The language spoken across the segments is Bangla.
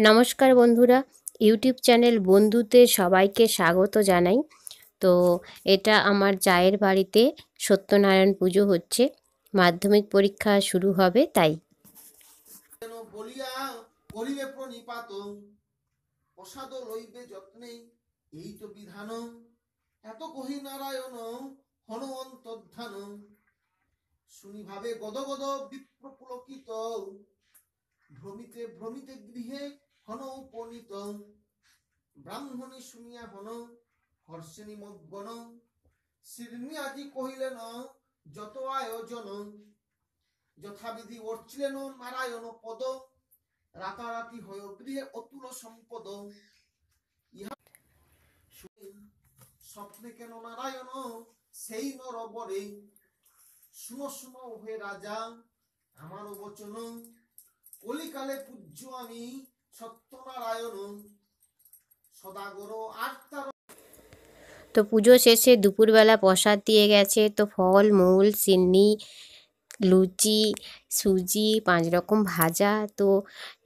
নমস্কার বন্ধুরা, ইউটিউব চ্যানেল বন্ধুতে সবাইকে স্বাগত জানাই। তো এটা আমার জায়ের বাড়িতে সত্যনারায়ণ পুজো হচ্ছে, মাধ্যমিক পরীক্ষা শুরু হবে তাই। বলিয়া করিবে প্রণিপাত, প্রসাদ লইবে যত্নে, এই তো বিধান। এত কহি নারায়ণ হন অন্তর্ধান, শুনি ভাবে গদগদ বিপ্রপুলকিত, ভ্রমিতে ভ্রমিতে গৃহে হন উপনীত। ব্রাহ্মণী শুনিয়া হন হর্ষে নিমগ্ন, শ্রীনি আজি কহিলেন যত আয়োজন, যথাবিধি অর্চিলেন নারায়ণ পদ, রাতারাতি হয়ে গৃহে অতুল সম্পদ। ইহা স্বপ্নে কেন নারায়ণ সেই নরবরে, শুনো শুনো হে রাজা আমার বচন, কলিকালে পূজ্য আমি সত্যনারায়ণ, সদাগর আত্মার। তো পুজো শেষে দুপুরবেলা প্রসাদ দিয়ে গেছে, তো ফল মূল চিনি লুচি সুজি 5 রকম ভাজা। তো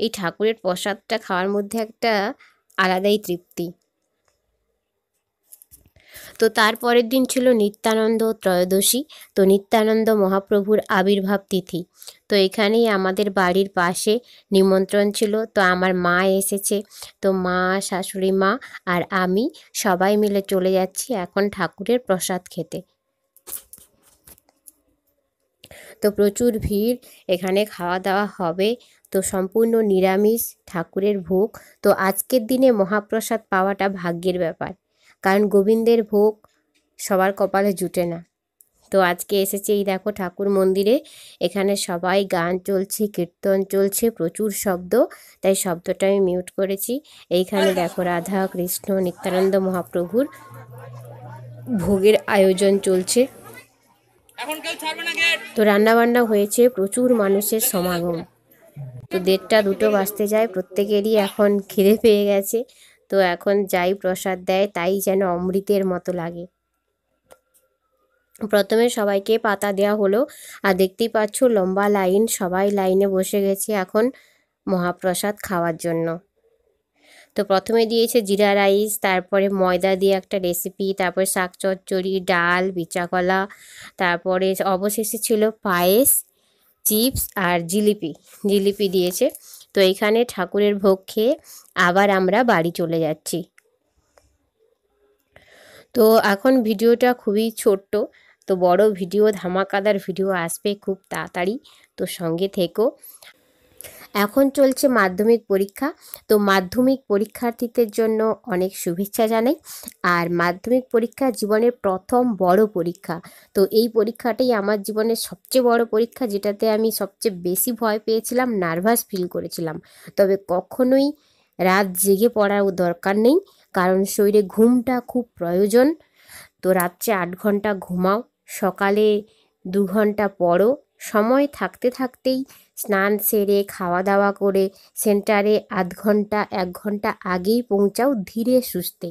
এই ঠাকুরের প্রসাদটা খাওয়ার মধ্যে একটা আলাদাই তৃপ্তি। তো তারপরের দিন ছিল নিত্যানন্দ ত্রয়োদশী। তো নিত্যানন্দ মহাপ্রভুর আবির্ভাব তিথি। তো এখানেই আমাদের বাড়ির পাশে নিমন্ত্রণ ছিল, তো আমার মা এসেছে। তো মা, শাশুড়ি মা আর আমি সবাই মিলে চলে যাচ্ছি এখন ঠাকুরের প্রসাদ খেতে। তো প্রচুর ভিড়, এখানে খাওয়া দাওয়া হবে। তো সম্পূর্ণ নিরামিষ ঠাকুরের ভোগ। তো আজকের দিনে মহাপ্রসাদ পাওয়াটা ভাগ্যের ব্যাপার, কারণ গোবিন্দের ভোগ সবার কপালে জুটে না। তো আজকে এসেছে এই দেখো ঠাকুর মন্দিরে, এখানে সবাই গান চলছে, কীর্তন চলছে, প্রচুর শব্দ, তাই শব্দটা আমি মিউট করেছি। এইখানে দেখো রাধা কৃষ্ণ নিত্যানন্দ মহাপ্রভুর ভোগের আয়োজন চলছে। তো রান্নাবান্না হয়েছে, প্রচুর মানুষের সমাগম। তো 1:30 2 বাজতে যায়, প্রত্যেকেরই এখন খিদে পেয়ে গেছে। তো এখন যাই প্রসাদ দেয় তাই যেন অমৃতের মতো লাগে। প্রথমে সবাইকে পাতা দেওয়া হলো, আর দেখতেই পাচ্ছ লম্বা লাইন, সবাই লাইনে বসে গেছে এখন মহাপ্রসাদ খাওয়ার জন্য। তো প্রথমে দিয়েছে জিরা রাইস, তারপরে ময়দা দিয়ে একটা রেসিপি, তারপরে শাক চচ্চড়ি, ডাল, বিচাকলা, তারপরে অবশেষে ছিল পায়েস, চিপস আর জিলিপি দিয়েছে। তো এখানে ঠাকুরের ভোগ খেয়ে আবার আমরা বাড়ি চলে যাচ্ছি। তো এখন ভিডিওটা খুবই ছোট্ট, তো বড় ভিডিও, ধামাকাদার ভিডিও আসবে খুব তাড়াতাড়ি, তো সঙ্গে থেকো। এখন চলছে মাধ্যমিক পরীক্ষা। তো মাধ্যমিক পরীক্ষার্থীদের জন্য অনেক শুভেচ্ছা জানাই। আর মাধ্যমিক পরীক্ষা জীবনের প্রথম বড় পরীক্ষা। তো এই পরীক্ষাটাই আমার জীবনের সবচেয়ে বড় পরীক্ষা, যেটাতে আমি সবচেয়ে বেশি ভয় পেয়েছিলাম, নার্ভাস ফিল করেছিলাম। তবে কখনোই রাত জেগে পড়ার দরকার নেই, কারণ শরীরে ঘুমটা খুব প্রয়োজন। তো রাত্রে 8 ঘন্টা ঘুমাও, সকালে 2 ঘন্টা পড়ো, সময় থাকতে থাকতেই স্নান সেরে খাওয়া দাওয়া করে সেন্টারে 1/2 ঘন্টা 1 ঘন্টা আগেই পৌঁছাও ধীরে সুস্থে।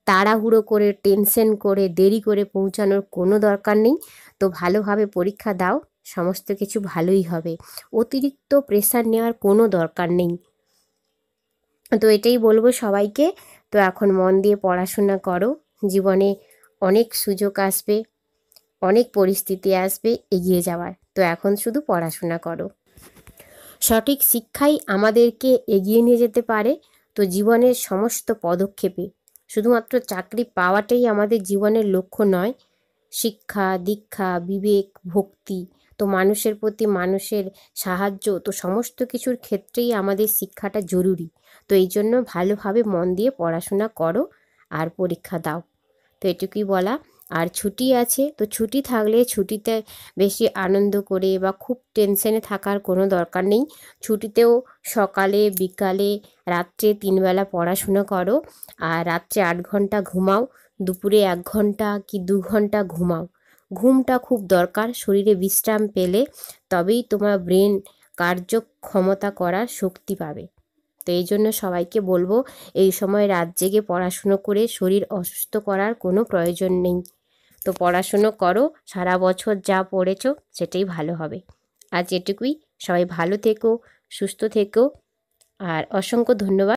তাড়াহুড়ো করে, টেনশন করে, দেরি করে পৌঁছানোর কোনো দরকার নেই। তো ভালোভাবে পরীক্ষা দাও, সমস্ত কিছু ভালোই হবে। অতিরিক্ত প্রেশার নেওয়ার কোনো দরকার নেই। তো এটাই বলবো সবাইকে। তো এখন মন দিয়ে পড়াশোনা করো, জীবনে অনেক সুযোগ আসবে, অনেক পরিস্থিতি আসবে এগিয়ে যাওয়ার। তো এখন শুধু পড়াশোনা করো। সঠিক শিক্ষাই আমাদেরকে এগিয়ে নিয়ে যেতে পারে। তো জীবনের সমস্ত পদক্ষেপে শুধুমাত্র চাকরি পাওয়াটাই আমাদের জীবনের লক্ষ্য নয়। শিক্ষা, দীক্ষা, বিবেক, ভক্তি, তো মানুষের প্রতি মানুষের সাহায্য, তো সমস্ত কিছুর ক্ষেত্রেই আমাদের শিক্ষাটা জরুরি। তো এই জন্য ভালোভাবে মন দিয়ে পড়াশোনা করো আর পরীক্ষা দাও। তো এটুকুই বলা। আর ছুটি আছে, তো ছুটি থাকলে ছুটিতে বেশি আনন্দ করে বা খুব টেনশনে থাকার কোনো দরকার নেই। ছুটিতেও সকালে, বিকালে, রাত্রে 3 বেলা পড়াশুনো করো। আর রাত্রে 8 ঘন্টা ঘুমাও, দুপুরে 1 ঘন্টা কি 2 ঘন্টা ঘুমাও। ঘুমটা খুব দরকার, শরীরে বিশ্রাম পেলে তবেই তোমার ব্রেন কার্যক্ষমতা করার শক্তি পাবে। তো এই জন্য সবাইকে বলবো, এই সময় রাত জেগে পড়াশুনো করে শরীর অসুস্থ করার কোনো প্রয়োজন নেই। তো পড়াশুনো করো, সারা বছর যা পড়েছো সেটাই ভালো হবে। আজ এটুকুই, সবাই ভালো থেকো, সুস্থ থেকো, আর অসংখ্য ধন্যবাদ।